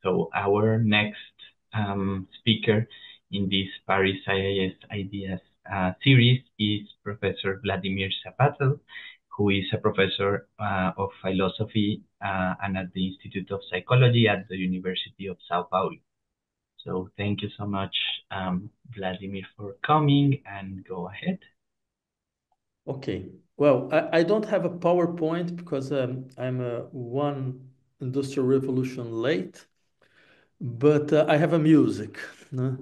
So our next speaker in this Paris IAS Ideas series is Professor Vladimir SAFATLE, who is a professor of philosophy and at the Institute of Psychology at the University of São Paulo. So thank you so much, Vladimir, for coming, and go ahead. Okay. Well, I don't have a PowerPoint because I'm one industrial revolution late, but I have a music. No?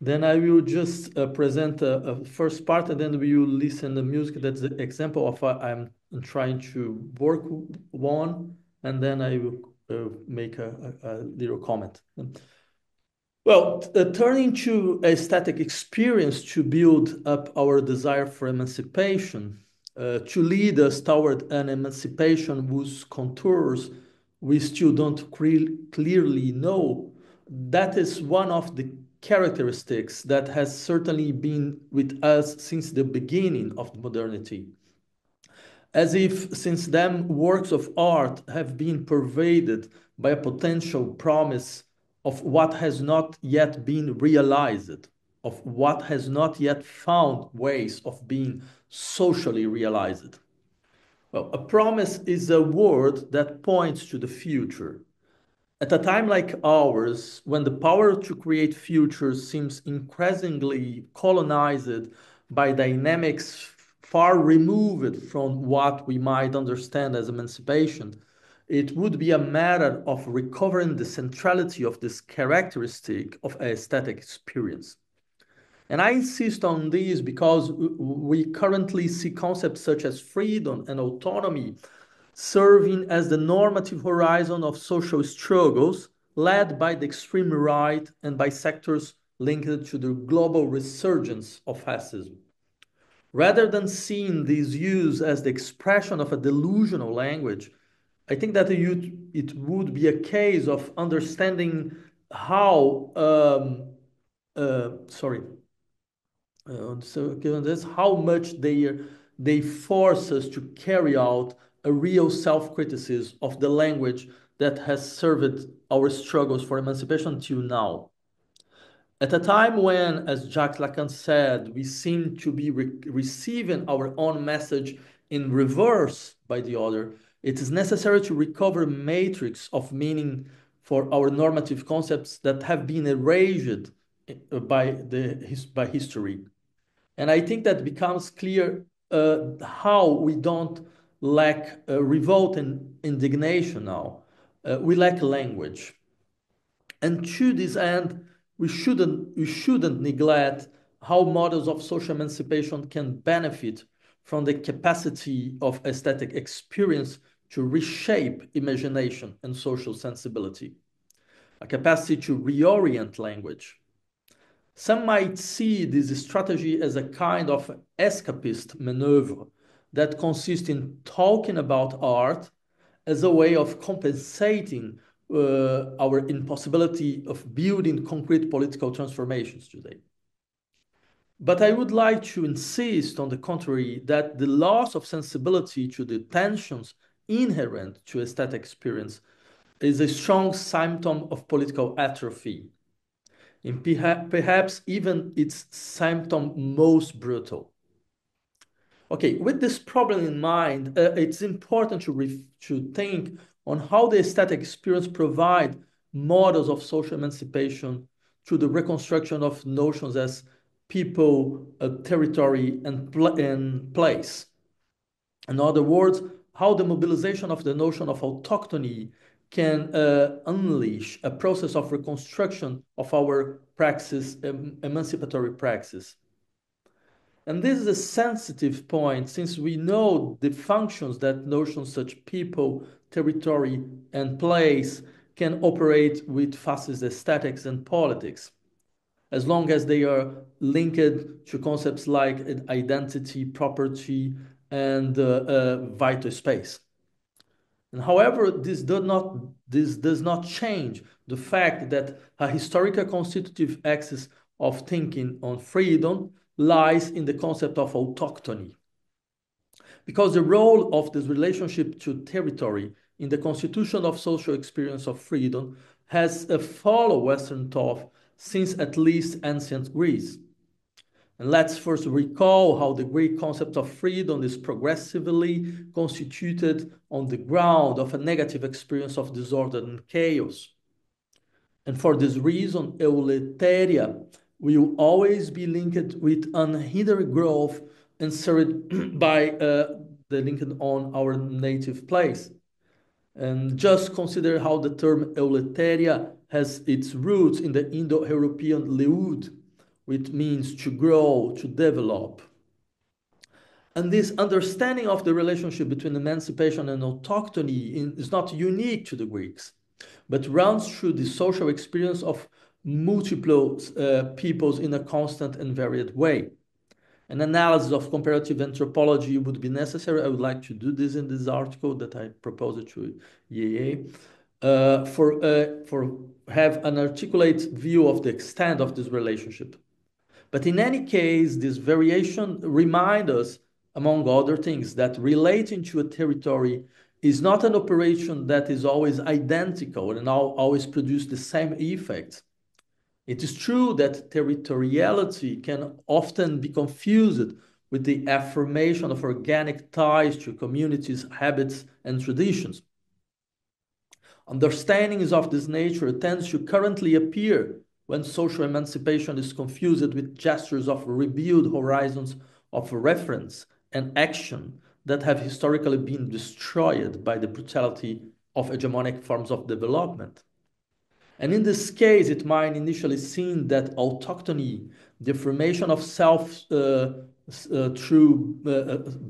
Then I will just present a first part, and then we will listen to music. That's the example of what I'm trying to work on, and then I will make a little comment. Well, turning to aesthetic experience to build up our desire for emancipation, to lead us toward an emancipation whose contours we still don't clearly know, that is one of the characteristics that has certainly been with us since the beginning of modernity. As if since then works of art have been pervaded by a potential promise of what has not yet been realized, of what has not yet found ways of being socially realized. Well, a promise is a word that points to the future. At a time like ours, when the power to create futures seems increasingly colonized by dynamics far removed from what we might understand as emancipation, it would be a matter of recovering the centrality of this characteristic of aesthetic experience. And I insist on this because we currently see concepts such as freedom and autonomy serving as the normative horizon of social struggles led by the extreme right and by sectors linked to the global resurgence of fascism. Rather than seeing these use as the expression of a delusional language, I think that it would be a case of understanding how, sorry, so given this, how much they force us to carry out a real self-criticism of the language that has served our struggles for emancipation till now. At a time when, as Jacques Lacan said, we seem to be receiving our own message in reverse by the other, it is necessary to recover a matrix of meaning for our normative concepts that have been erased by history. And I think that becomes clear how we don't lack revolt and indignation now. We lack language. And to this end, we shouldn't neglect how models of social emancipation can benefit from the capacity of aesthetic experience to reshape imagination and social sensibility, a capacity to reorient language. Some might see this strategy as a kind of escapist maneuver that consists in talking about art as a way of compensating our impossibility of building concrete political transformations today. But I would like to insist, on the contrary, that the loss of sensibility to the tensions inherent to aesthetic experience is a strong symptom of political atrophy, and perhaps even its symptom most brutal. Okay, with this problem in mind, it's important to think on how the aesthetic experience provide models of social emancipation through the reconstruction of notions as people, territory, and place. In other words, how the mobilization of the notion of autochthony can unleash a process of reconstruction of our praxis, emancipatory praxis. And this is a sensitive point since we know the functions that notions such people, territory, and place can operate with fascist aesthetics and politics, as long as they are linked to concepts like identity, property, and vital space. And however, this does not change the fact that a historical constitutive axis of thinking on freedom lies in the concept of autochthony. Because the role of this relationship to territory in the constitution of social experience of freedom has followed Western thought since at least ancient Greece. And let's first recall how the Greek concept of freedom is progressively constituted on the ground of a negative experience of disorder and chaos. And for this reason, euletheria will always be linked with unhindered growth and served by the link on our native place. And just consider how the term euletheria has its roots in the Indo-European leud, which means to grow, to develop. And this understanding of the relationship between emancipation and autochthony is not unique to the Greeks, but runs through the social experience of multiple peoples in a constant and varied way. An analysis of comparative anthropology would be necessary. I would like to do this in this article that I proposed to IAA for have an articulate view of the extent of this relationship. But in any case, this variation reminds us, among other things, that relating to a territory is not an operation that is always identical and always produce the same effects. It is true that territoriality can often be confused with the affirmation of organic ties to communities, habits, and traditions. Understandings of this nature tends to currently appear when social emancipation is confused with gestures of rebuild horizons of reference and action that have historically been destroyed by the brutality of hegemonic forms of development. And in this case, it might initially seem that autochthony, the formation of self through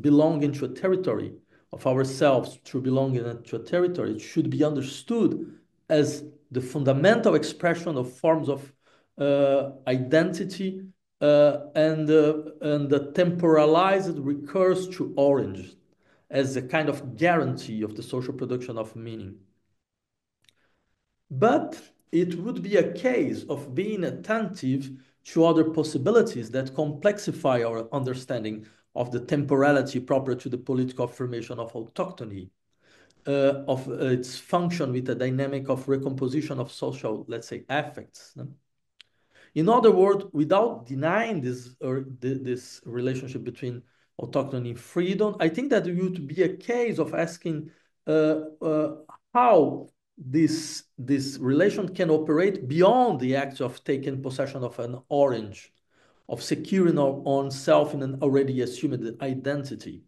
belonging to a territory, of ourselves through belonging to a territory, should be understood as the fundamental expression of forms of identity and the temporalized recurse to origin as a kind of guarantee of the social production of meaning. But it would be a case of being attentive to other possibilities that complexify our understanding of the temporality proper to the political affirmation of autochthony, of its function with a dynamic of recomposition of social, let's say, affects. No? In other words, without denying this relationship between autochthony and freedom, I think that it would be a case of asking how this relation can operate beyond the act of taking possession of an orange, of securing our own self in an already assumed identity.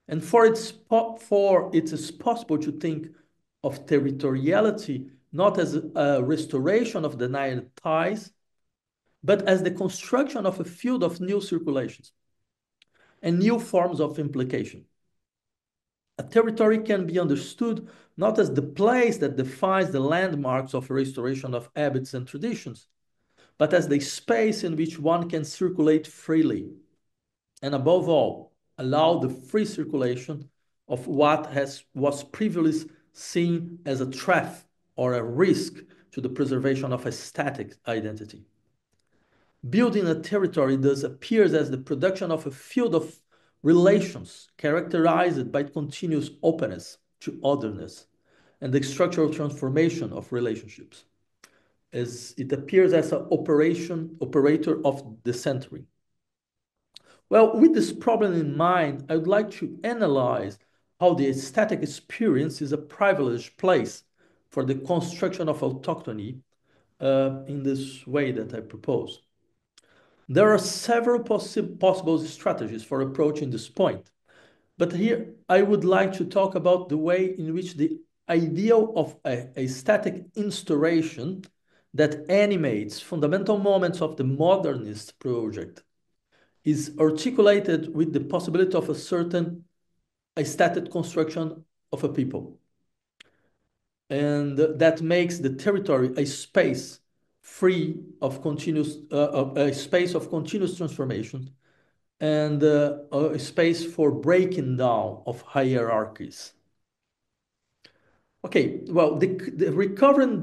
And for it is possible to think of territoriality not as a restoration of denied ties, but as the construction of a field of new circulations and new forms of implication. A territory can be understood not as the place that defines the landmarks of restoration of habits and traditions, but as the space in which one can circulate freely, and above all, allow the free circulation of what was previously seen as a threat or a risk to the preservation of a static identity. Building a territory thus appears as the production of a field of relations characterized by continuous openness to otherness and the structural transformation of relationships, as it appears as an operator of the centering. Well, with this problem in mind, I would like to analyze how the aesthetic experience is a privileged place for the construction of autochthony in this way that I propose. There are several possible strategies for approaching this point, but here I would like to talk about the way in which the ideal of a static instauration that animates fundamental moments of the modernist project is articulated with the possibility of a certain aesthetic construction of a people. And that makes the territory a space free of continuous, a space of continuous transformation and a space for breaking down of hierarchies. Okay, well, recovering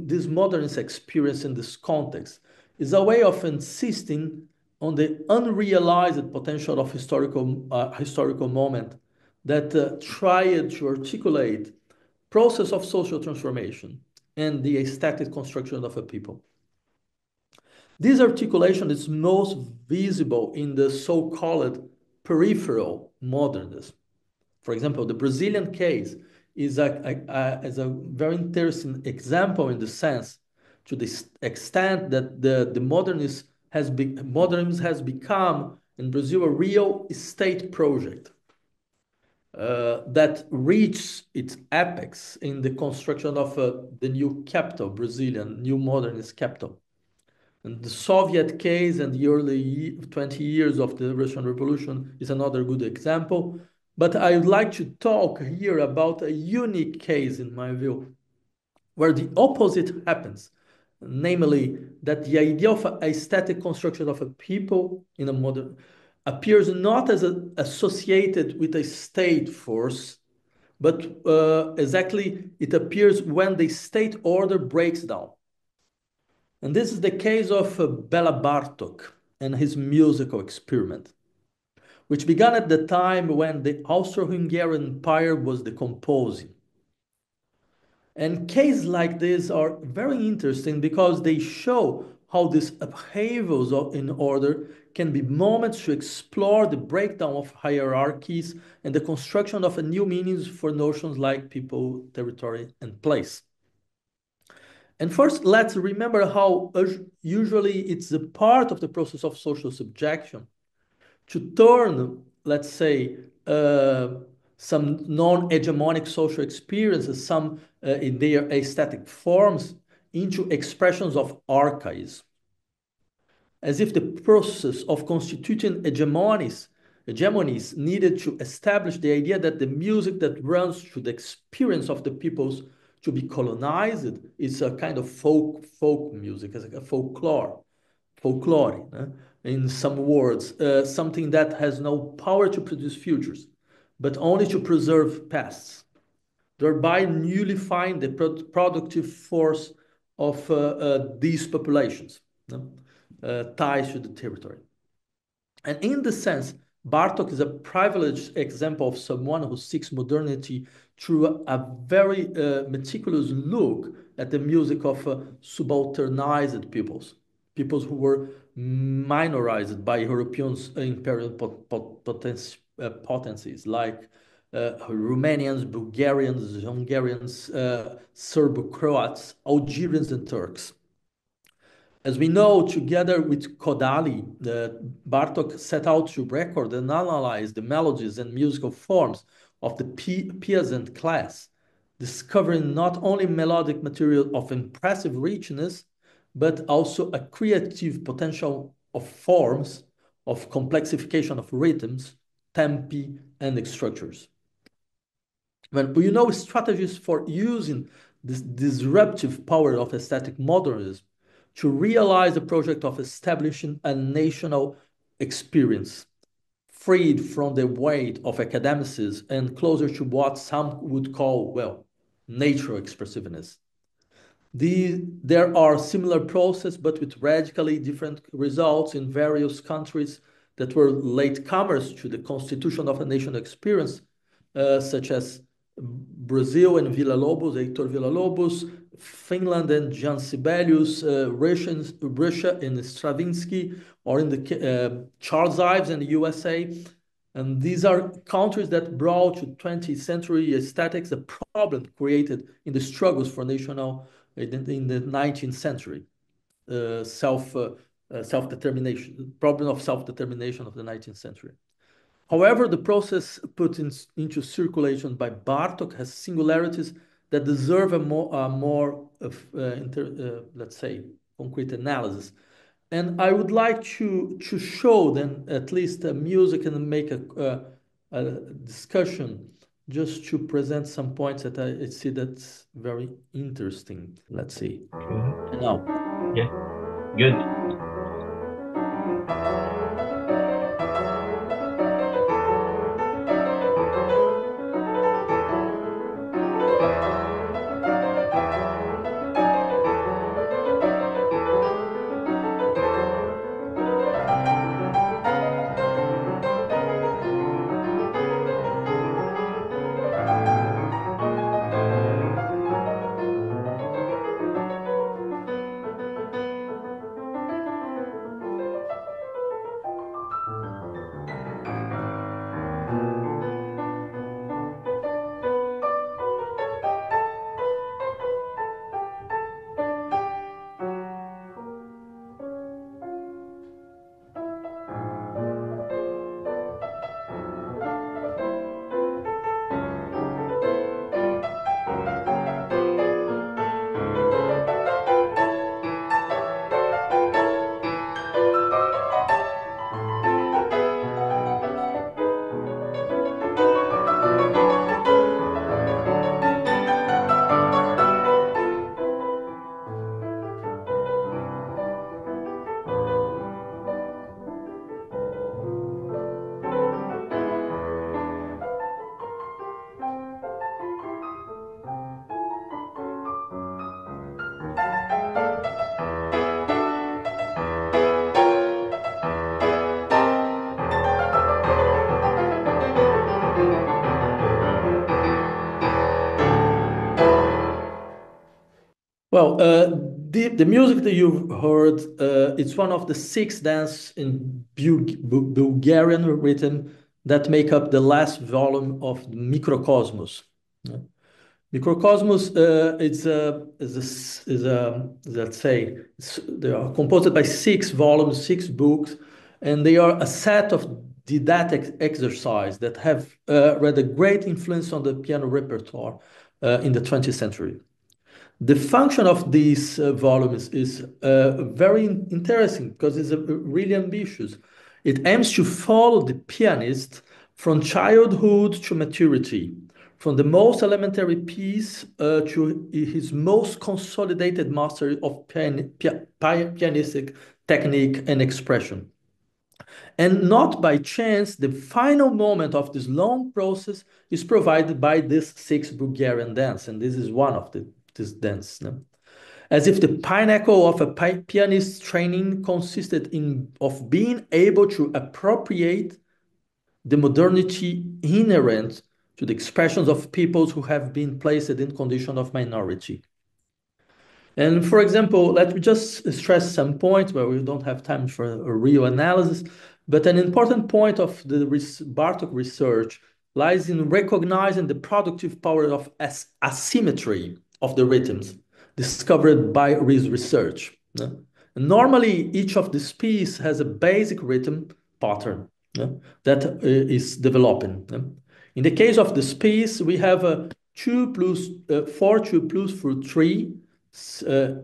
this modernist experience in this context is a way of insisting on the unrealized potential of historical moment that tried to articulate process of social transformation and the aesthetic construction of a people. This articulation is most visible in the so-called peripheral modernism. For example, the Brazilian case is a very interesting example in the sense, to the extent that the modernism has become in Brazil a real state project that reached its apex in the construction of the new capital, Brazilian, new modernist capital. And the Soviet case and the early 20 years of the Russian Revolution is another good example. But I would like to talk here about a unique case, in my view, where the opposite happens, namely that the idea of aesthetic construction of a people in a modern appears not as associated with a state force, but exactly it appears when the state order breaks down. And this is the case of Bela Bartok and his musical experiment, which began at the time when the Austro-Hungarian Empire was decomposing. And cases like this are very interesting because they show how these upheavals in order can be moments to explore the breakdown of hierarchies and the construction of a new meanings for notions like people, territory, and place. And first, let's remember how usually it's a part of the process of social subjection to turn, let's say, some non-hegemonic social experiences, some in their aesthetic forms, into expressions of archaism. As if the process of constituting hegemonies needed to establish the idea that the music that runs through the experience of the peoples to be colonized is a kind of folk music, as a folklore, in some words, something that has no power to produce futures, but only to preserve pasts, thereby nullifying the productive force of these populations, ties to the territory. And in this sense, Bartok is a privileged example of someone who seeks modernity through a very meticulous look at the music of subalternized peoples who were minorized by European imperial potencies like Romanians, Bulgarians, Hungarians, Serbo-Croats, Algerians, and Turks. As we know, together with Kodali, Bartok set out to record and analyze the melodies and musical forms of the peasant class, discovering not only melodic material of impressive richness, but also a creative potential of forms, of complexification of rhythms, tempi, and structures. When you know strategies for using this disruptive power of aesthetic modernism to realize the project of establishing a national experience, freed from the weight of academicism and closer to what some would call, well, natural expressiveness. There are similar processes, but with radically different results in various countries that were latecomers to the constitution of a national experience, such as Brazil and Villa-Lobos, Heitor Villa-Lobos, Finland and Jan Sibelius, Russia and Stravinsky, or in the Charles Ives and the USA. And these are countries that brought to 20th century aesthetics a problem created in the struggles for national in the 19th century, self-determination, problem of self-determination of the 19th century. However, the process put into circulation by Bartok has singularities that deserve a more let's say, concrete analysis. And I would like to show then at least music and make a discussion just to present some points that I see that's very interesting. Let's see. Okay. Now. Yeah, good. Well, the music that you've heard, it's one of the six dances in Bulgarian rhythm that make up the last volume of Microcosmos. Yeah. Microcosmos, let's say, they are composed by six volumes, six books, and they are a set of didactic exercises that have had a great influence on the piano repertoire in the 20th century. The function of these volumes is very interesting because it's really ambitious. It aims to follow the pianist from childhood to maturity, from the most elementary piece to his most consolidated mastery of pianistic technique and expression. And not by chance, the final moment of this long process is provided by this six Bulgarian dance, and this is one of this dance. No? As if the pinnacle of a pianist's training consisted of being able to appropriate the modernity inherent to the expressions of peoples who have been placed in condition of minority. And for example, let me just stress some points where we don't have time for a real analysis, but an important point of the Bartók research lies in recognizing the productive power of asymmetry of the rhythms discovered by his research. And normally, each of these pieces has a basic rhythm pattern that is developing. In the case of this piece, we have a 2 plus 4, 2 plus 4, 3,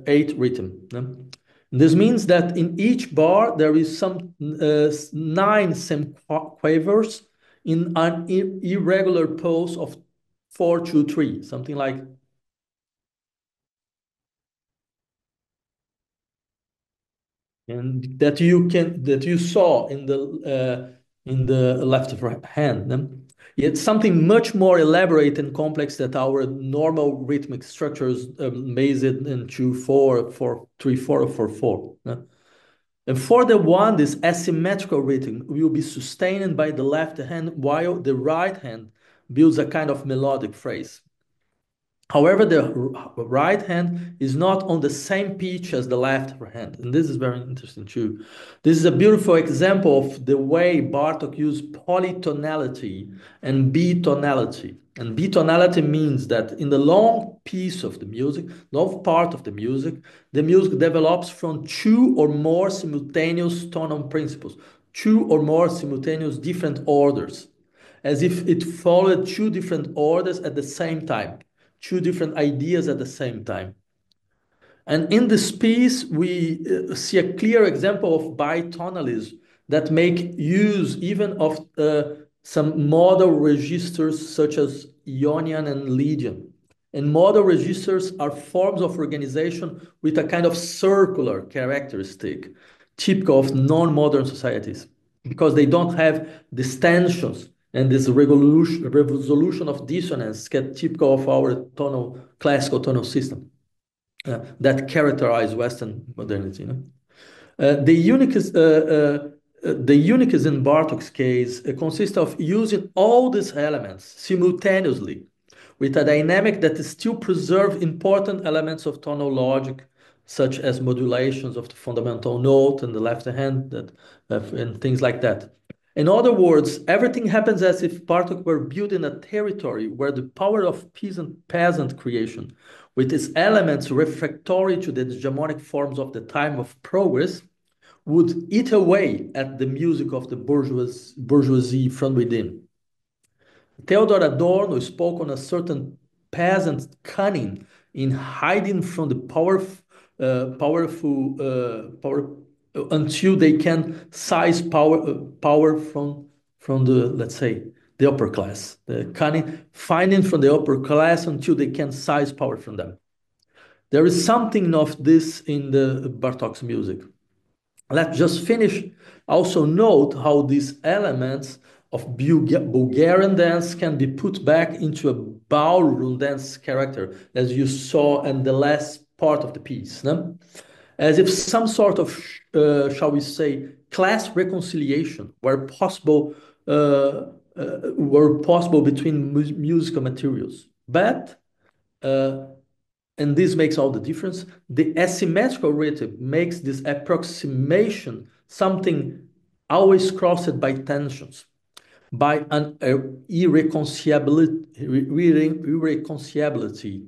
8 rhythm. This means that in each bar there is some 9 semiquavers in an irregular pulse of 4, 2, 3, something like. And that you saw in the left hand. It's something much more elaborate and complex than our normal rhythmic structures based in 2, 4, 4, 3, 4, or 4, 4. And for the one, this asymmetrical rhythm will be sustained by the left hand while the right hand builds a kind of melodic phrase. However, the right hand is not on the same pitch as the left hand. And this is very interesting too. This is a beautiful example of the way Bartók used polytonality and bitonality. And bitonality means that in the long piece of the music, long part of the music develops from two or more simultaneous tonal principles, two or more simultaneous different orders, as if it followed two different orders at the same time, two different ideas at the same time. And in this piece, we see a clear example of bitonalism that make use even of some modal registers such as Ionian and Lydian. And modal registers are forms of organization with a kind of circular characteristic, typical of non-modern societies, because they don't have these tensions and this resolution of dissonance typical of our classical tonal system that characterize Western modernity. The uniqueness in Bartók's case consists of using all these elements simultaneously with a dynamic that still preserves important elements of tonal logic, such as modulations of the fundamental note and the left hand and things like that. In other words, everything happens as if Bartók were building a territory where the power of peasant creation, with its elements refractory to the hegemonic forms of the time of progress, would eat away at the music of the bourgeoisie from within. Theodor Adorno spoke on a certain peasant cunning in hiding from the powerful until they can seize power from the, let's say, the upper class. The cunning finding from the upper class until they can seize power from them. There is something of this in the Bartók's music. Let's just finish. Also note how these elements of Bulgarian dance can be put back into a ballroom dance character, as you saw in the last part of the piece. No? As if some sort of, shall we say, class reconciliation were possible between musical materials. But and this makes all the difference. The asymmetrical rhythm makes this approximation something always crossed by tensions, by an irreconcilability.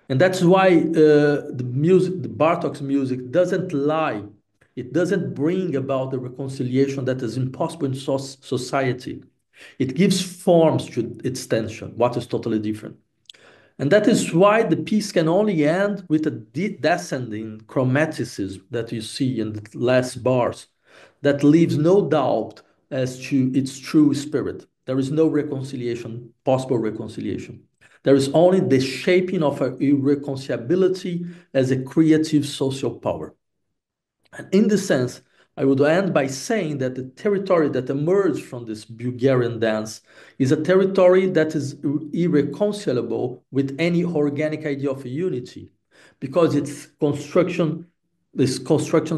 And that's why the music, the Bartok's music, doesn't lie. It doesn't bring about the reconciliation that is impossible in society. It gives forms to its tension, what is totally different. And that is why the piece can only end with a descending chromaticism that you see in the last bars, that leaves no doubt as to its true spirit. There is no reconciliation, possible reconciliation. There is only the shaping of a irreconcilability as a creative social power. And in this sense, I would end by saying that the territory that emerged from this Bulgarian dance is a territory that is irreconcilable with any organic idea of unity, because its construction's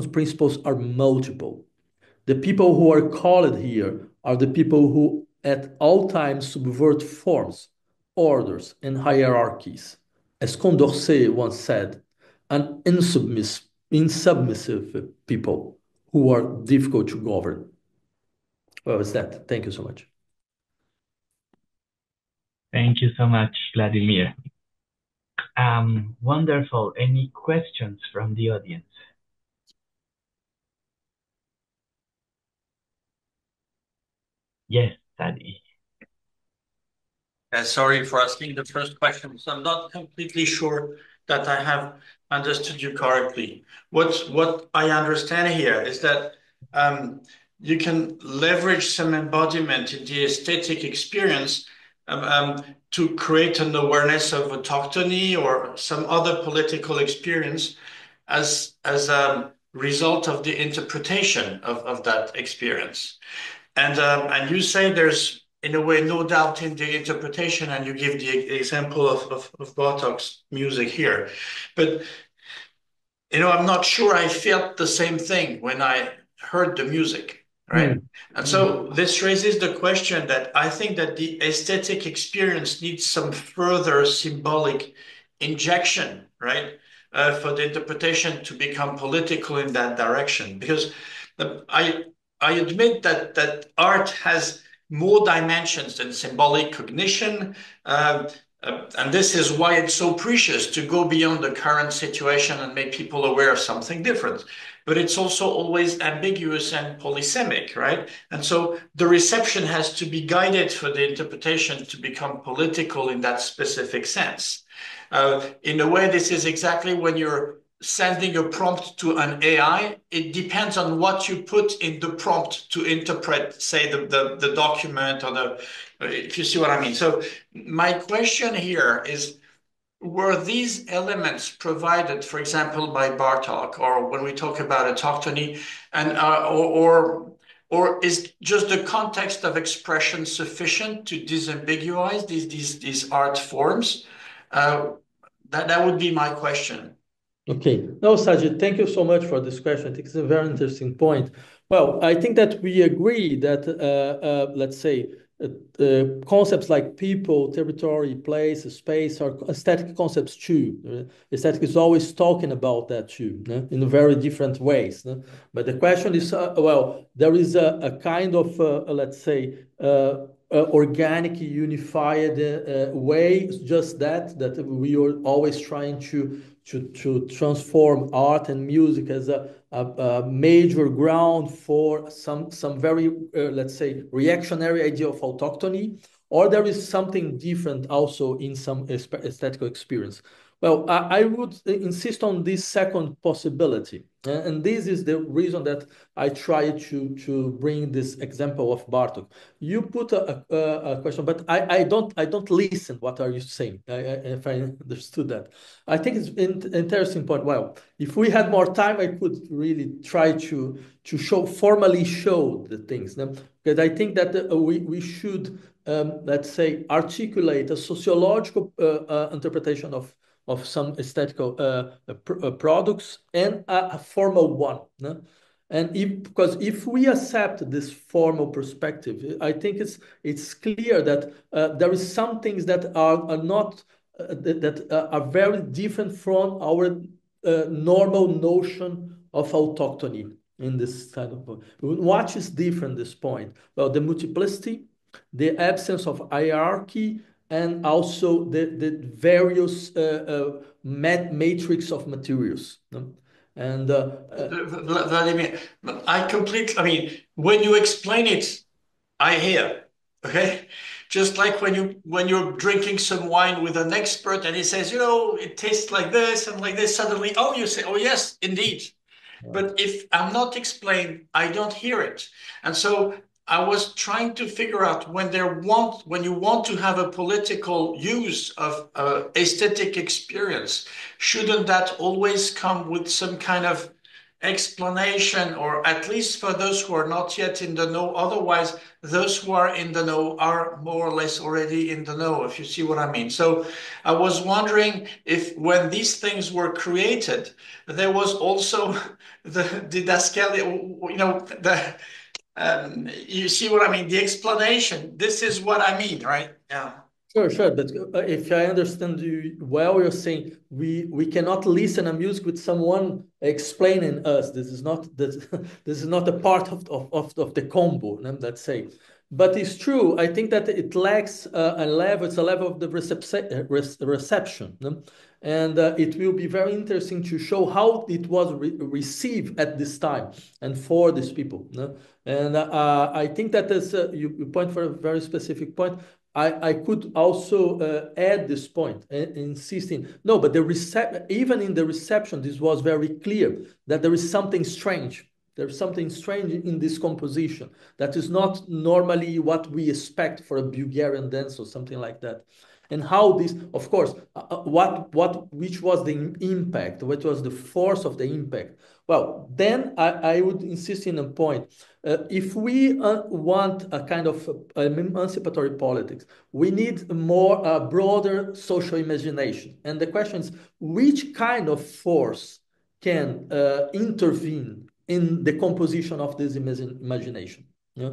principles are multiple. The people who are called here are the people who at all times subvert forms, orders, and hierarchies. As Condorcet once said, an insubmissive people who are difficult to govern. Well, it's that. Thank you so much. Thank you so much, Vladimir. Wonderful. Any questions from the audience? Yes, Daddy. Sorry for asking the first question. So I'm not completely sure that I have understood you correctly. What I understand here is that you can leverage some embodiment in the aesthetic experience to create an awareness of autochthony or some other political experience as a result of the interpretation of that experience. And you say there's, in a way, no doubt in the interpretation, and you give the example of Bartok's music here. But, I'm not sure I felt the same thing when I heard the music, right? And so this raises the question that I think that the aesthetic experience needs some further symbolic injection, right? For the interpretation to become political in that direction. Because I admit that art has more dimensions than symbolic cognition. And this is why it's so precious to go beyond the current situation and make people aware of something different. But it's also always ambiguous and polysemic, right? And so the reception has to be guided for the interpretation to become political in that specific sense. In a way, this is exactly when you're sending a prompt to an AI, it depends on what you put in the prompt to interpret, say, the document or if you see what I mean. So my question here is, were these elements provided, for example, by Bartok, or when we talk about autochthony, and or is just the context of expression sufficient to disambiguize these art forms? That would be my question. Okay. No, Sajid, thank you so much for this question. I think it's a very interesting point. Well, I think that we agree that, let's say, concepts like people, territory, place, space are aesthetic concepts too. Aesthetic is always talking about that too, in very different ways. But the question is, well, there is a kind of, let's say, organic, unified way, just that we are always trying to transform art and music as a major ground for some very, let's say, reactionary idea of autochthony, or there is something different also in some aesthetical experience. Well, I would insist on this second possibility. And this is the reason that I try to bring this example of Bartok. You put a question, but I don't listen. What are you saying? If I understood that, I think it's an interesting point. Well, if we had more time, I could really try to formally show the things. Because I think that we should, let's say, articulate a sociological interpretation of some aesthetical products and a formal one. And because if we accept this formal perspective, I think it's clear that there is some things that are not that are very different from our normal notion of autochthony in this kind of. What is different at this point? Well, the multiplicity, the absence of hierarchy, and also the various matrix of materials. And Vladimir, I mean, when you explain it, I hear, okay? Just like when you're drinking some wine with an expert and he says, you know, it tastes like this and like this, suddenly, oh, you say, oh, yes, indeed. But if I'm not explained, I don't hear it. And so I was trying to figure out when you want to have a political use of aesthetic experience, shouldn't that always come with some kind of explanation, or at least for those who are not yet in the know? Otherwise, those who are in the know are more or less already in the know, if you see what I mean. So I was wondering if when these things were created, there was also the desquelles, you know, you see what I mean? The explanation. This is what I mean, right? Yeah. Sure. But if I understand you well, you're saying we cannot listen to music with someone explaining us. This is not a part of the combo, let's say. But it's true. I think that it lacks a level. It's a level of the reception, and it will be very interesting to show how it was received at this time and for these people. And I think that you point for a very specific point. I could also add this point, insisting, no, but even in the reception, this was very clear that there is something strange. There's something strange in this composition that is not normally what we expect for a Bulgarian dance or something like that. And how this, of course, which was the impact? What was the force of the impact? Well, then I would insist in a point. If we want a kind of emancipatory politics, we need more broader social imagination. And the question is, which kind of force can intervene in the composition of this imagination? Yeah?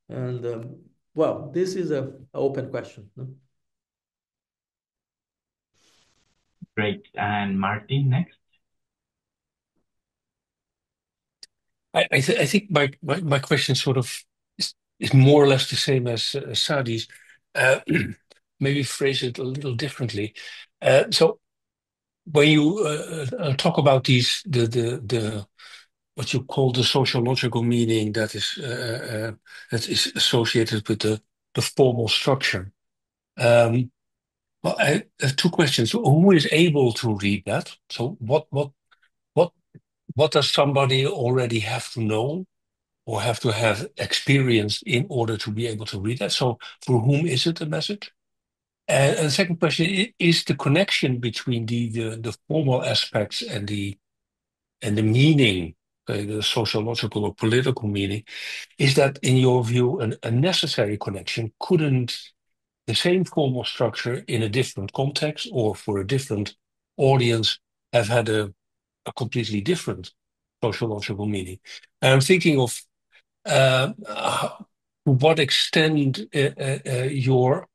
And well, this is an open question. No? Great. And Martin, next. I think my question sort of is more or less the same as Sadi's. Maybe phrase it a little differently. So when you talk about the what you call the sociological meaning that is associated with the formal structure. Well, I have two questions. Who is able to read that? So what does somebody already have to know or have to have experience in order to be able to read that? So for whom is it a message? And the second question is the connection between the formal aspects and the meaning, the sociological or political meaning. Is that, in your view, a necessary connection? Couldn't the same formal structure in a different context or for a different audience have had a completely different sociological meaning? And I'm thinking of to what extent your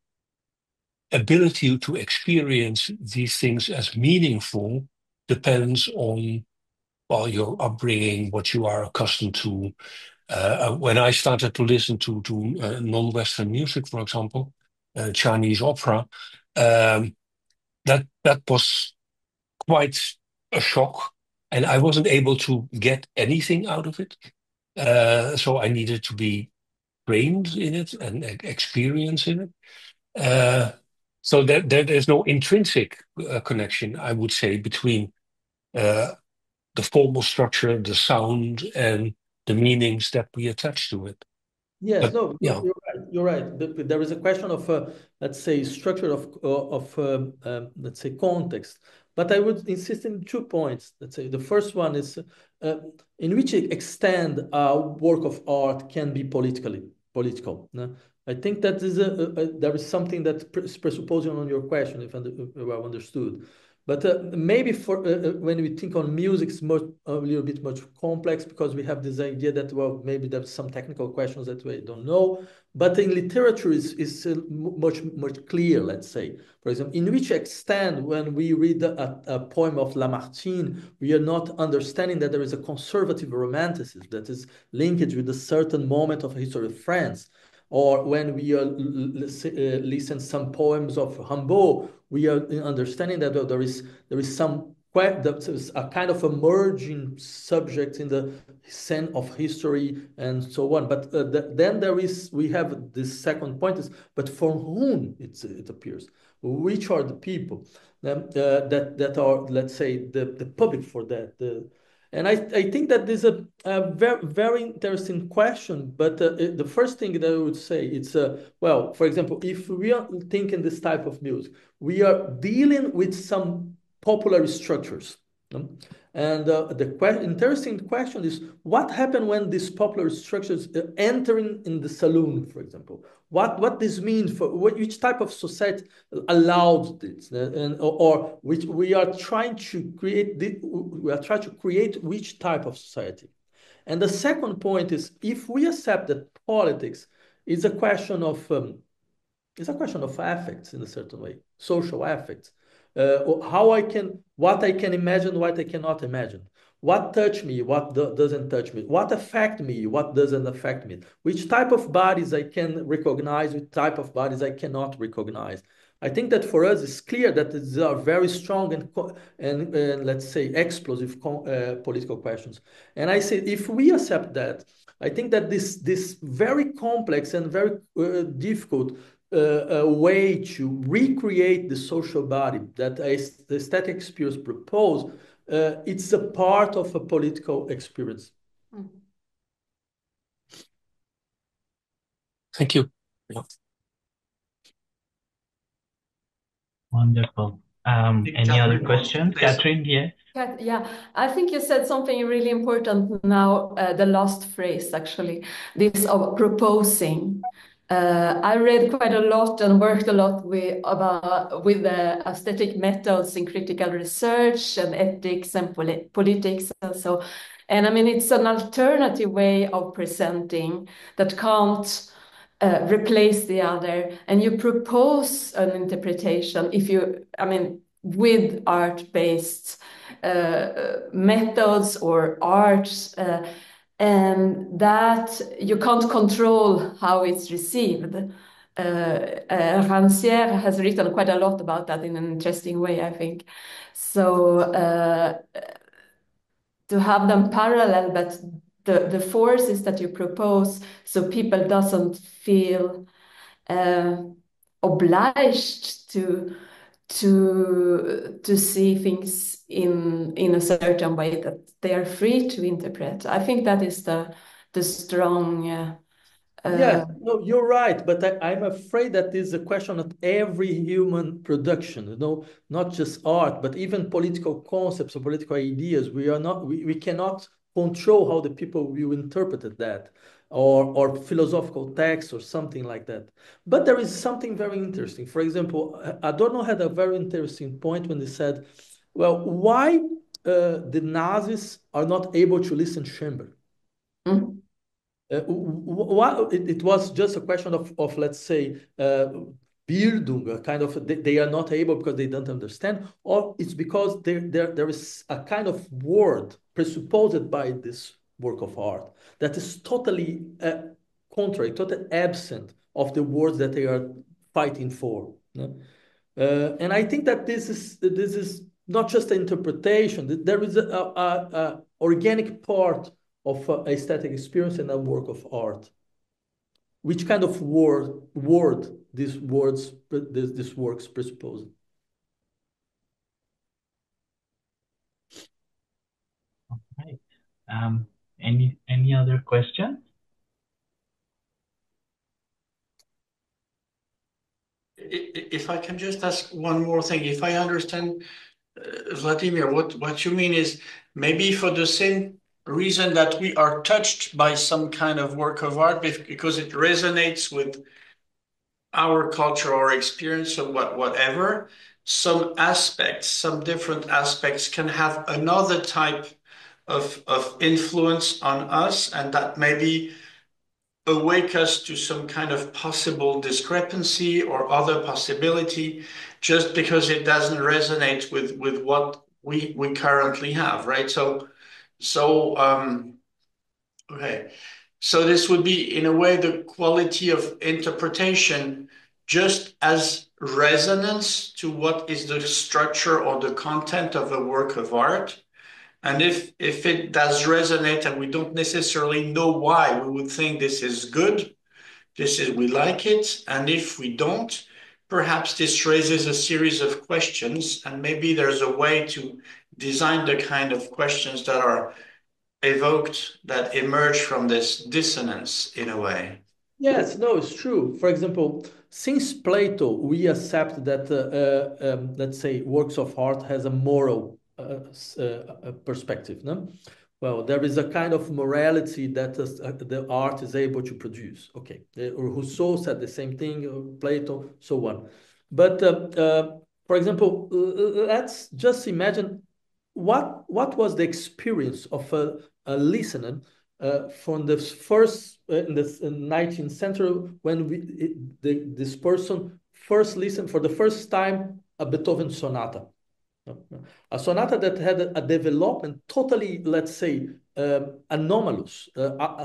ability to experience these things as meaningful depends on, well, your upbringing, what you are accustomed to. When I started to listen to non-Western music, for example, Chinese opera, that was quite a shock, and I wasn't able to get anything out of it. So I needed to be trained in it and experience in it. So there's no intrinsic connection, I would say, between the formal structure, the sound, and the meanings that we attach to it. Yes, But, no, yeah. you're right. There is a question of, let's say, structure of let's say, context. But I would insist in 2 points. Let's say the first one is in which extent a work of art can be political. No? I think that is there is something that is presupposing on your question, if well understood. But maybe for when we think on music, it's a little bit much complex because we have this idea that, well, maybe there's some technical questions that we don't know. But in literature, is much clear, let's say. For example, in which extent, when we read a poem of Lamartine, we are not understanding that there is a conservative romanticism that is linked with a certain moment of the history of France. Or when we listen some poems of Rimbaud, we are understanding that there is a kind of emerging subject in the sense of history and so on. But then we have this second point is, but for whom it appears? Which are the people that are, let's say, the public for that? And I think that this is a very, very interesting question. But the first thing that I would say, it's, well, for example, if we are thinking this type of music, we are dealing with some popular structures. And the interesting question is, what happened when these popular structures entering in the saloon, for example? What this means for which type of society allowed this, or which we are trying to create? We are trying to create which type of society? And the second point is, if we accept that politics is a question of affects in a certain way, social affects. What I can imagine, what I cannot imagine. What touch me, what doesn't touch me. What affect me, what doesn't affect me. Which type of bodies I can recognize, which type of bodies I cannot recognize. I think that for us, it's clear that these are very strong and let's say explosive political questions. And I say, if we accept that, I think that this very complex and very difficult a way to recreate the social body that the aesthetic experience propose, it's a part of a political experience. Thank you. Yeah. Wonderful. Any other questions? Catherine, yes? Yeah, I think you said something really important now, the last phrase, actually, this of proposing. I read quite a lot and worked a lot with the aesthetic methods in critical research and ethics and politics and so. And I mean, it's an alternative way of presenting that can't replace the other. And you propose an interpretation with art-based methods or arts. And that you can't control how it's received. Rancière has written quite a lot about that in an interesting way, I think. So to have them parallel, but the forces that you propose, so people doesn't feel obliged to see things in a certain way, that they are free to interpret. I think that is the strong. Yeah, no, you're right, but I'm afraid that this is a question of every human production. Not just art, but even political concepts or political ideas. We cannot control how the people will interpret that, or philosophical texts or something like that. But there is something very interesting. For example, Adorno had a very interesting point when he said, well, why the Nazis are not able to listen to Schember? Mm. It was just a question of let's say, Bildung, a kind of, they are not able because they don't understand, or it's because there is a kind of word presupposed by this work of art that is totally contrary, totally absent of the words that they are fighting for. And I think that this is not just an interpretation. There is a organic part of aesthetic experience and a work of art. Which kind of word these works presuppose? All right. Any other questions? If I can just ask one more thing, if I understand, Vladimir, what you mean is maybe for the same reason that we are touched by some kind of work of art because it resonates with our culture or experience or whatever, some aspects, some different aspects can have another type of influence on us, and that maybe awake us to some kind of possible discrepancy or other possibility just because it doesn't resonate with what we currently have, right? Okay. So this would be, in a way, the quality of interpretation just as resonance to what is the structure or the content of a work of art. And if it does resonate and we don't necessarily know why, we would think this is good, we like it. And if we don't, perhaps this raises a series of questions, and maybe there's a way to design the kind of questions that are evoked, that emerge from this dissonance in a way. Yes, no, it's true. For example, since Plato, we accept that, let's say, works of art has a moral perspective, no? Well, there is a kind of morality that the art is able to produce. Okay, Rousseau said the same thing, Plato, so on. But for example, let's just imagine what was the experience of a listener from the first in the 19th century when this person first listened for the first time a Beethoven sonata. A sonata that had a development totally, let's say, anomalous,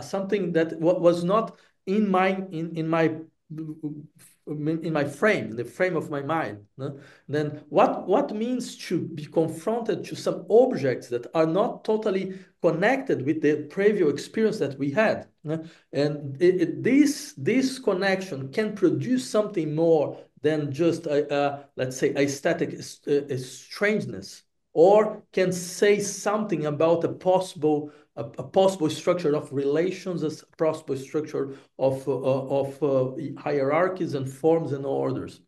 something that was not in my frame, in the frame of my mind. No? Then what means to be confronted to some objects that are not totally connected with the previous experience that we had? No? And this connection can produce something more than just let's say aesthetic strangeness, or can say something about a possible structure of relations, a possible structure of hierarchies and forms and orders.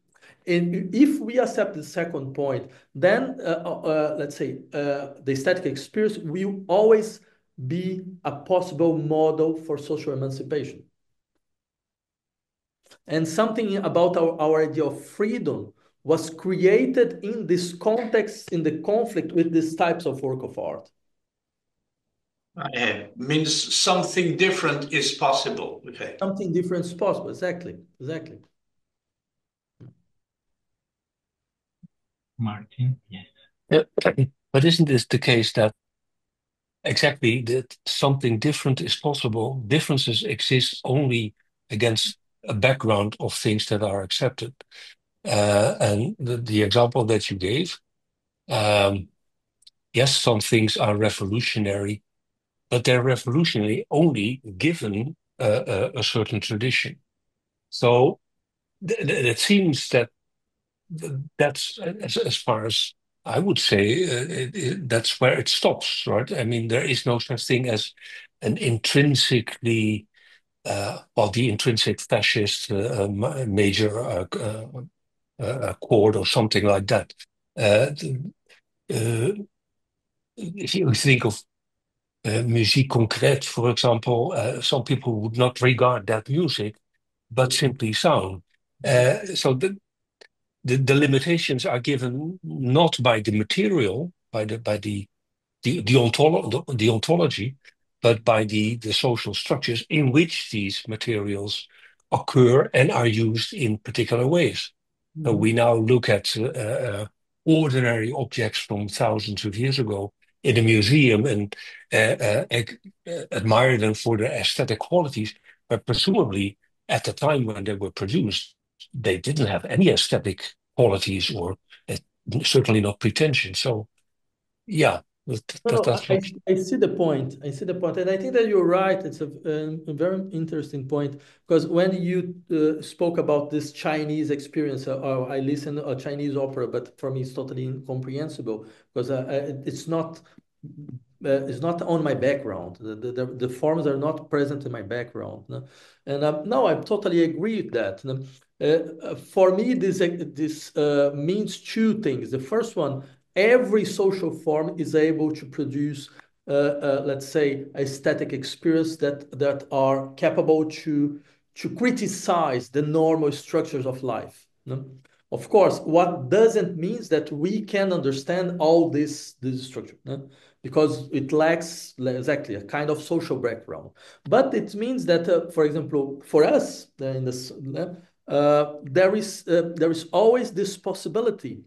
And if we accept the second point, then let's say the aesthetic experience will always be a possible model for social emancipation. And something about our idea of freedom was created in this context, in the conflict with these types of work of art. Means something different is possible. Okay. Something different is possible. Exactly. Martin, yes. Yeah. But isn't this the case that exactly that something different is possible? Differences exist only against a background of things that are accepted. And the example that you gave, yes, some things are revolutionary, but they're revolutionary only given a certain tradition. So it seems that that's as far as I would say, that's where it stops, right? I mean, there is no such thing as an intrinsically, the intrinsic fascist major chord or something like that. If you think of musique concrète, for example, some people would not regard that music, but simply sound. So the limitations are given not by the material, by the ontology, but by the social structures in which these materials occur and are used in particular ways. So we now look at ordinary objects from thousands of years ago in a museum and admire them for their aesthetic qualities, but presumably at the time when they were produced, they didn't have any aesthetic qualities or certainly not pretension. So, yeah. I see the point. And I think that you're right. It's a very interesting point, because when you spoke about this Chinese experience, I listen to a Chinese opera, but for me it's totally incomprehensible because it's not on my background. The forms are not present in my background. No? And no, I totally agree with that. No? For me, this means two things. The first one, every social form is able to produce, let's say, aesthetic experience that are capable to criticize the normal structures of life. No? Of course, what doesn't mean that we can understand all this structure, because it lacks exactly a kind of social background. But it means that, for example, for us in this, there is always this possibility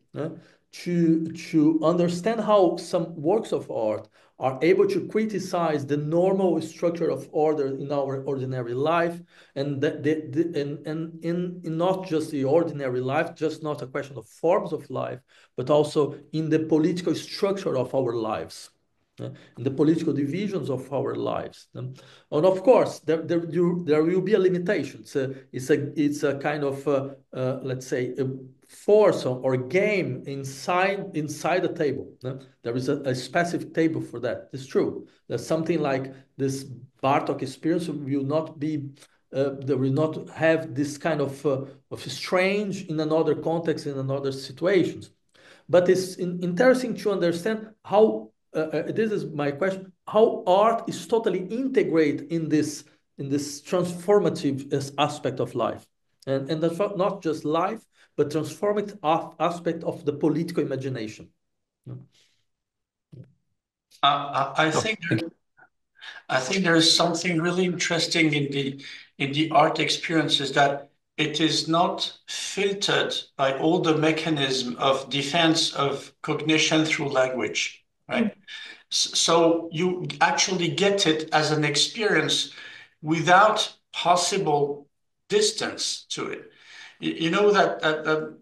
to understand how some works of art are able to criticize the normal structure of order in our ordinary life, and in not just the ordinary life, just not a question of forms of life, but also in the political structure of our lives, in the political divisions of our lives. And of course, there will be a limitation. It's a kind of, let's say, a force or game inside the table. There is a specific table for that. It's true. There's something like this Bartok experience will not be, they will not have this kind of strange in another context, in another situations. But it's interesting to understand how, this is my question, how art is totally integrated in this transformative aspect of life. And that's not just life, but transformative aspect of the political imagination. I think there is something really interesting in the art experience, is that it is not filtered by all the mechanism of defense of cognition through language, right? So you actually get it as an experience without possible distance to it. You know that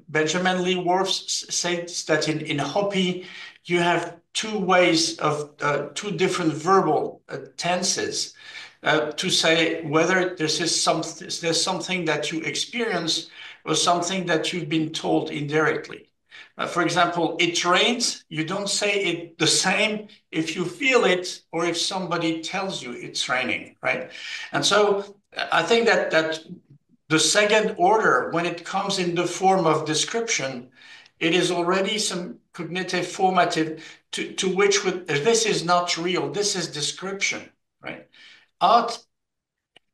Benjamin Lee Whorf says that in Hopi you have two ways of two different verbal tenses to say whether there's something that you experience or something that you've been told indirectly. For example, it rains. You don't say it the same if you feel it or if somebody tells you it's raining, right? And so I think that the second order, when it comes in the form of description, it is already some cognitive formative to which this is not real, this is description, right? Art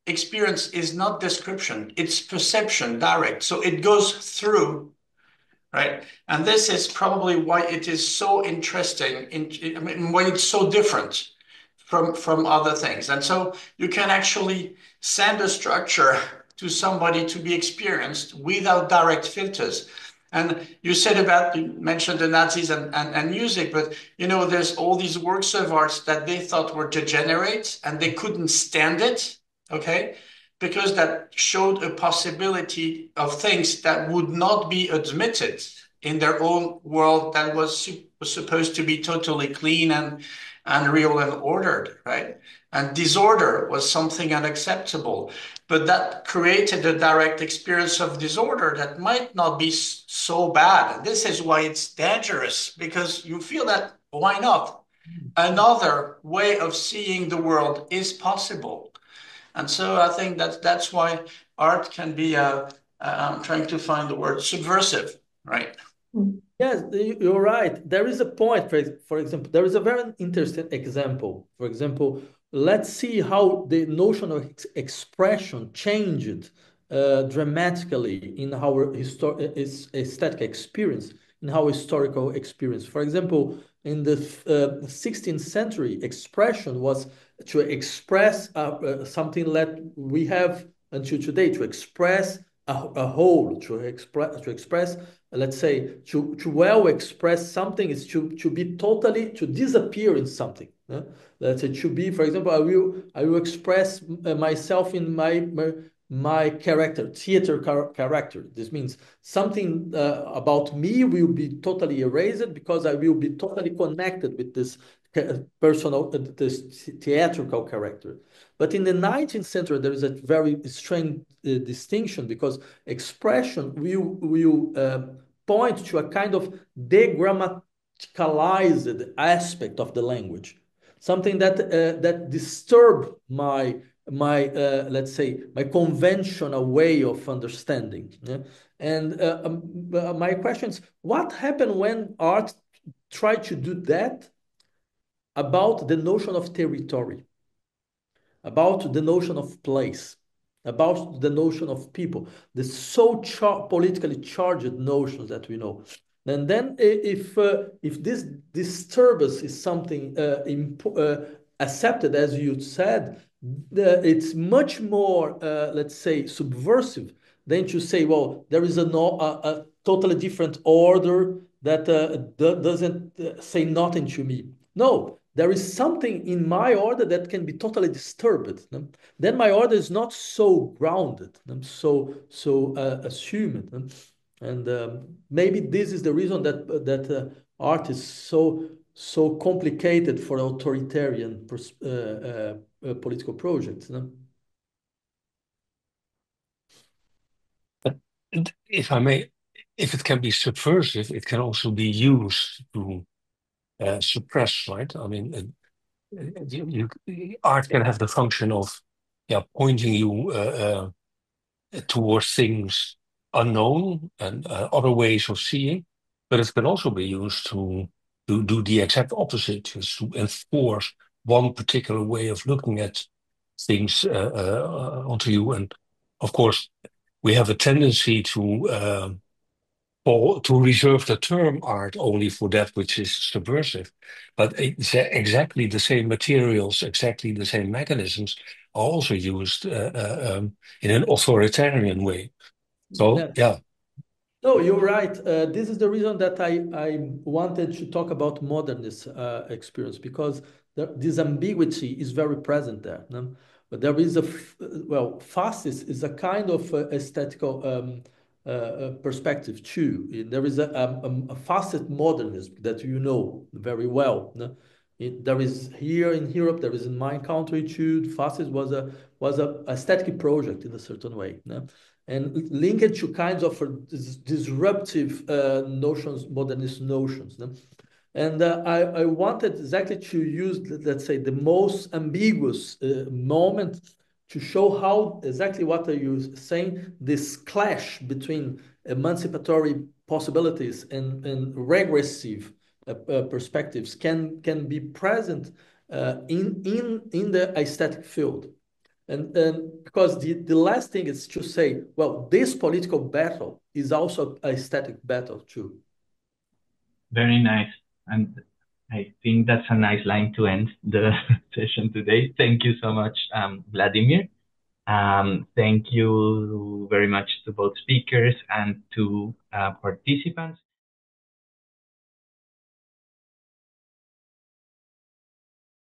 experience is not description, it's perception, direct. So it goes through, right? And this is probably why it is so interesting, I mean, why it's so different from other things. And so you can actually send a structure to somebody to be experienced without direct filters. And you mentioned the Nazis and music, but you know, there's all these works of art that they thought were degenerate and they couldn't stand it, okay? Because that showed a possibility of things that would not be admitted in their own world that was supposed to be totally clean and real and ordered, right? And disorder was something unacceptable. But that created a direct experience of disorder that might not be so bad. And this is why it's dangerous, because you feel that, why not? Another way of seeing the world is possible. And so I think that's why art can be, I'm trying to find the word, subversive, right? Yes, you're right. There is a point, for example, there is a very interesting example. For example, let's see how the notion of expression changed dramatically in our aesthetic experience, in our historical experience. For example, in the 16th century, expression was to express something that we have until today, to express a whole, to express, let's say, to well express something is to be totally, to disappear in something. Let's say, to be, for example, I will express myself in my character, theater character. This means something about me will be totally erased because I will be totally connected with this personal, this theatrical character. But in the 19th century, there is a very strange distinction, because expression will point to a kind of degrammaticalized aspect of the language, something that disturb my let's say my conventional way of understanding. Yeah? And my question is, what happened when art tried to do that about the notion of territory, about the notion of place, about the notion of people, the so politically charged notions that we know. And then if this disturbance is something accepted, as you said, it's much more, let's say, subversive than to say, well, there is a totally different order that doesn't say nothing to me. No, there is something in my order that can be totally disturbed. Then my order is not so grounded, so assumed. And maybe this is the reason that art is so complicated for authoritarian political projects. If I may, if it can be subversive, it can also be used to suppress, right? I mean, art can have the function of pointing you towards things unknown and other ways of seeing, but it can also be used to do the exact opposite, just to enforce one particular way of looking at things onto you. And of course, we have a tendency to reserve the term art only for that which is subversive, but it's exactly the same materials, exactly the same mechanisms are also used in an authoritarian way. So, yeah. No, you're right. This is the reason that I wanted to talk about modernist experience, because this ambiguity is very present there. No? But there is fascist is a kind of aesthetical perspective too. There is a fascist modernism that you know very well. No? There is here in Europe, there is in my country too. Fascist was a aesthetic project in a certain way. No? And linked to kinds of disruptive notions, modernist notions. No? And I wanted exactly to use, let's say, the most ambiguous moment to show how exactly what are you saying, this clash between emancipatory possibilities and regressive perspectives can be present in the aesthetic field. And because the last thing is to say, well, this political battle is also an aesthetic battle too. Very nice. And I think that's a nice line to end the session today. Thank you so much, Vladimir. Thank you very much to both speakers and to participants.